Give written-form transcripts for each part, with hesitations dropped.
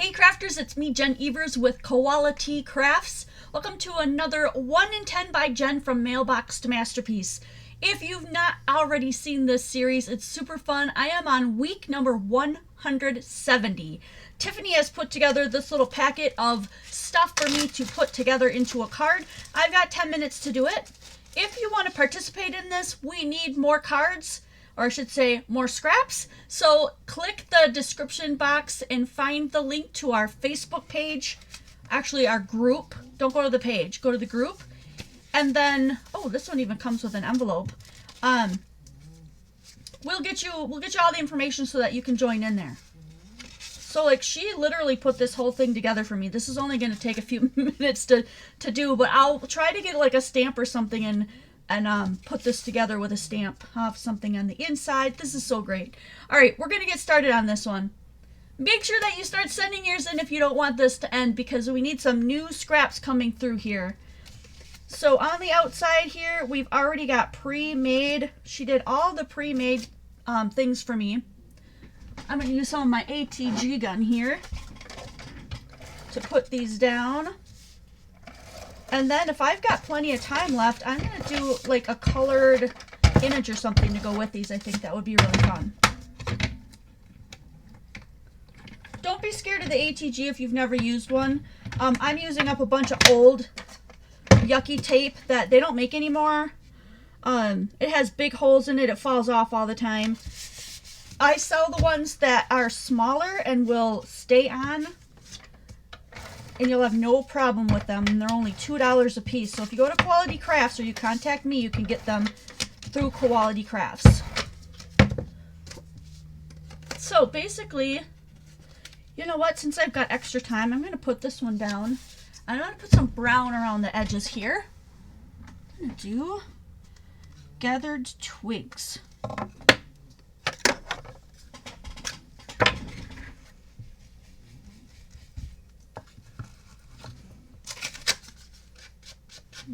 Hey crafters, it's me, Jen Evers with Quality Crafts. Welcome to another 1 in 10 by Jen from Mailbox to Masterpiece. If you've not already seen this series, it's super fun. I am on week number 170. Tiffany has put together this little packet of stuff for me to put together into a card. I've got 10 minutes to do it. If you want to participate in this, we need more cards, or I should say more scraps. So click the description box and find the link to our Facebook page, actually our group. Don't go to the page, go to the group. And then, oh, this one even comes with an envelope. We'll get you all the information so that you can join in there. So like she literally put this whole thing together for me. This is only going to take a few minutes to do, but I'll try to get like a stamp or something and put this together with a stamp of something on the inside. This is so great. All right, we're going to get started on this one. Make sure that you start sending yours in if you don't want this to end, because we need some new scraps coming through here. So on the outside here, we've already got pre-made. She did all the pre-made things for me. I'm going to use some of my ATG gun here to put these down. And then if I've got plenty of time left, I'm going to do like a colored image or something to go with these. I think that would be really fun. Don't be scared of the ATG if you've never used one. I'm using up a bunch of old yucky tape that they don't make anymore. It has big holes in it. It falls off all the time. I sell the ones that are smaller and will stay on, and you'll have no problem with them. And they're only $2 a piece. So if you go to Quality Crafts or you contact me, you can get them through Quality Crafts. So basically, you know what? Since I've got extra time, I'm going to put this one down. I'm going to put some brown around the edges here. I'm going to do gathered twigs.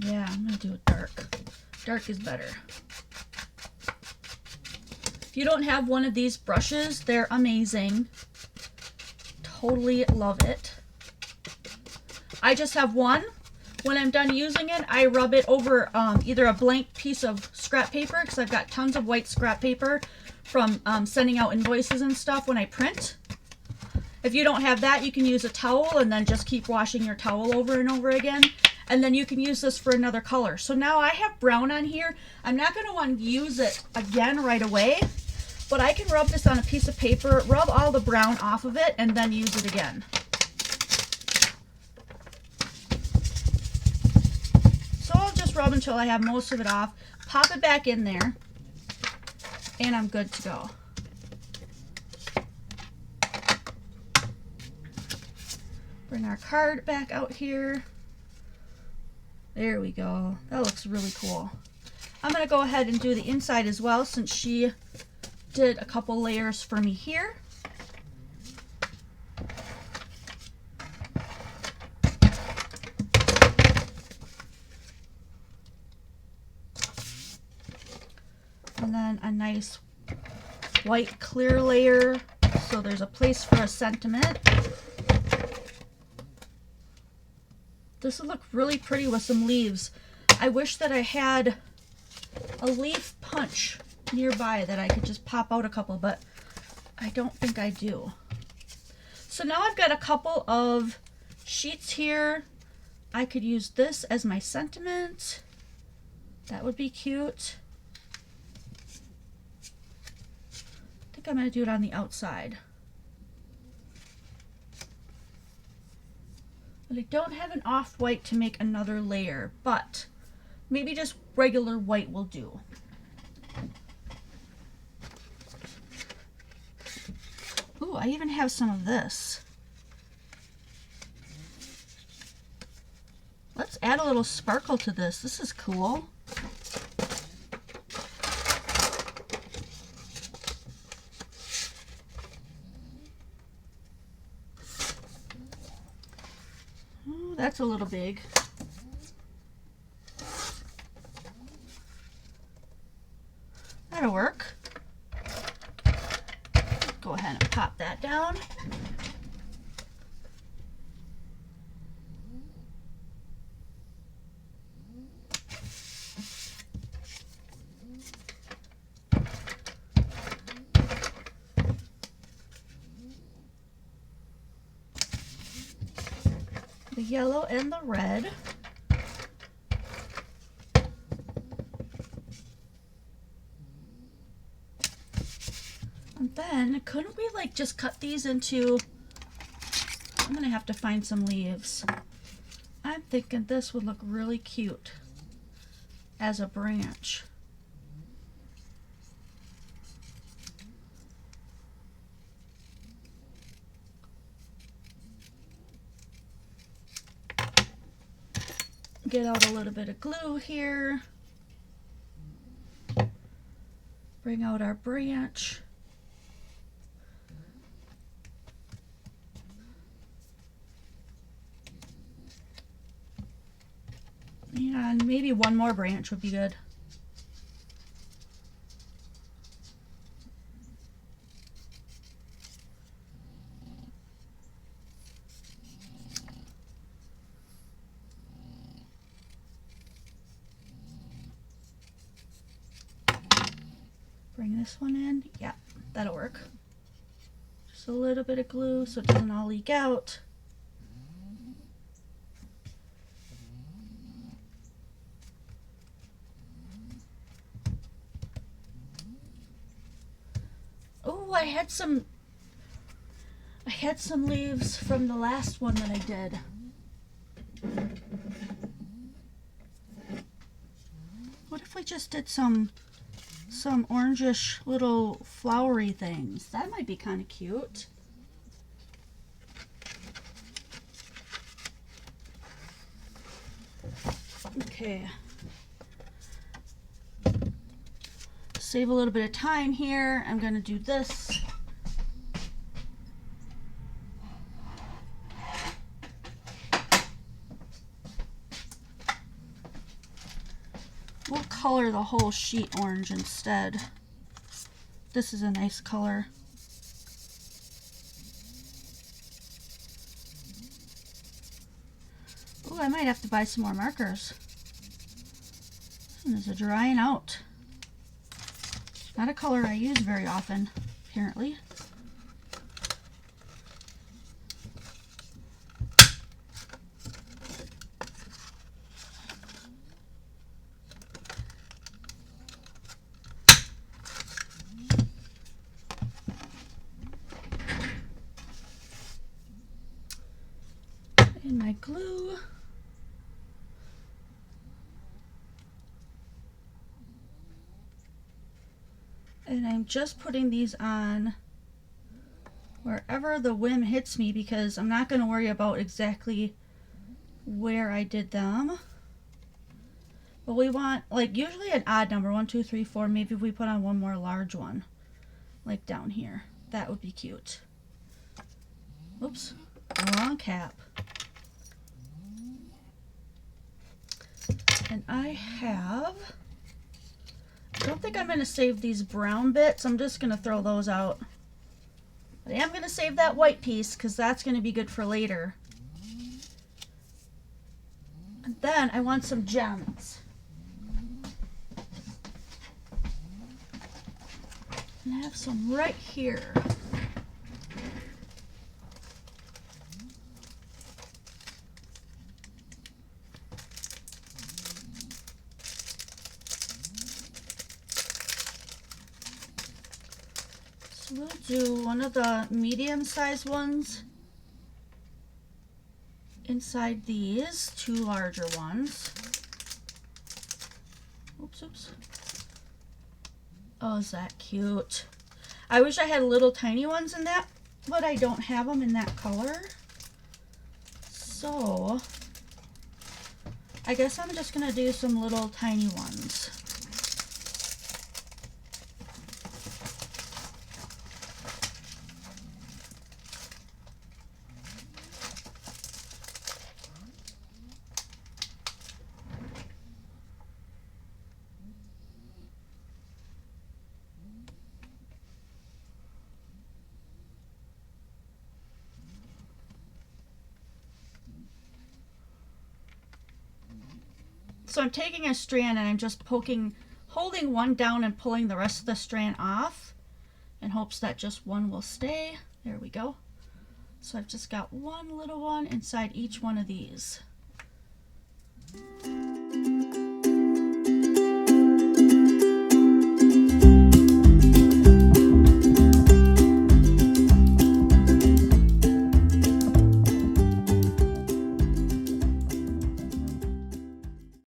Yeah, I'm going to do it dark. Dark is better. If you don't have one of these brushes, they're amazing. Totally love it. I just have one. When I'm done using it, I rub it over either a blank piece of scrap paper, because I've got tons of white scrap paper from sending out invoices and stuff when I print. If you don't have that, you can use a towel and then just keep washing your towel over and over again. And then you can use this for another color. So now I have brown on here. I'm not going to want to use it again right away, but I can rub this on a piece of paper, rub all the brown off of it, and then use it again. So I'll just rub until I have most of it off, pop it back in there, and I'm good to go. Bring our card back out here. There we go. That looks really cool. I'm going to go ahead and do the inside as well, since she did a couple layers for me here. And then a nice white clear layer, so there's a place for a sentiment. This would look really pretty with some leaves. I wish that I had a leaf punch nearby that I could just pop out a couple, but I don't think I do. So now I've got a couple of sheets here. I could use this as my sentiment. That would be cute. I think I'm going to do it on the outside. But I don't have an off-white to make another layer, but maybe just regular white will do. Ooh, I even have some of this. Let's add a little sparkle to this. This is cool. That's a little big. That'll work. Go ahead and pop that down. the yellow and the red. And then, couldn't we like just cut these into, I'm gonna have to find some leaves. I'm thinking this would look really cute as a branch. Get out a little bit of glue here. Bring out our branch. And maybe one more branch would be good. Bring this one in. Yeah, that'll work. Just a little bit of glue so it doesn't all leak out. Oh, I had some leaves from the last one that I did. What if we just did some orangish little flowery things? That might be kind of cute. Okay. Save a little bit of time here. I'm going to do this. We'll color the whole sheet orange instead. This is a nice color. Oh, I might have to buy some more markers. This is drying out. Not a color I use very often, apparently. And my glue. And I'm just putting these on wherever the whim hits me because I'm not going to worry about exactly where I did them. But we want, like, usually an odd number, 1, 2, 3, 4. Maybe if we put on one more large one, like down here. That would be cute. Oops, wrong cap. And I don't think I'm going to save these brown bits. I'm just going to throw those out. But I am going to save that white piece because that's going to be good for later. And then I want some gems. And I have some right here. We'll do one of the medium-sized ones inside these two larger ones. Oops, oops. Oh, is that cute? I wish I had little tiny ones in that, but I don't have them in that color. So, I guess I'm just gonna do some little tiny ones. So I'm taking a strand and I'm just holding one down and pulling the rest of the strand off in hopes that just one will stay. There we go. So I've just got one little one inside each one of these.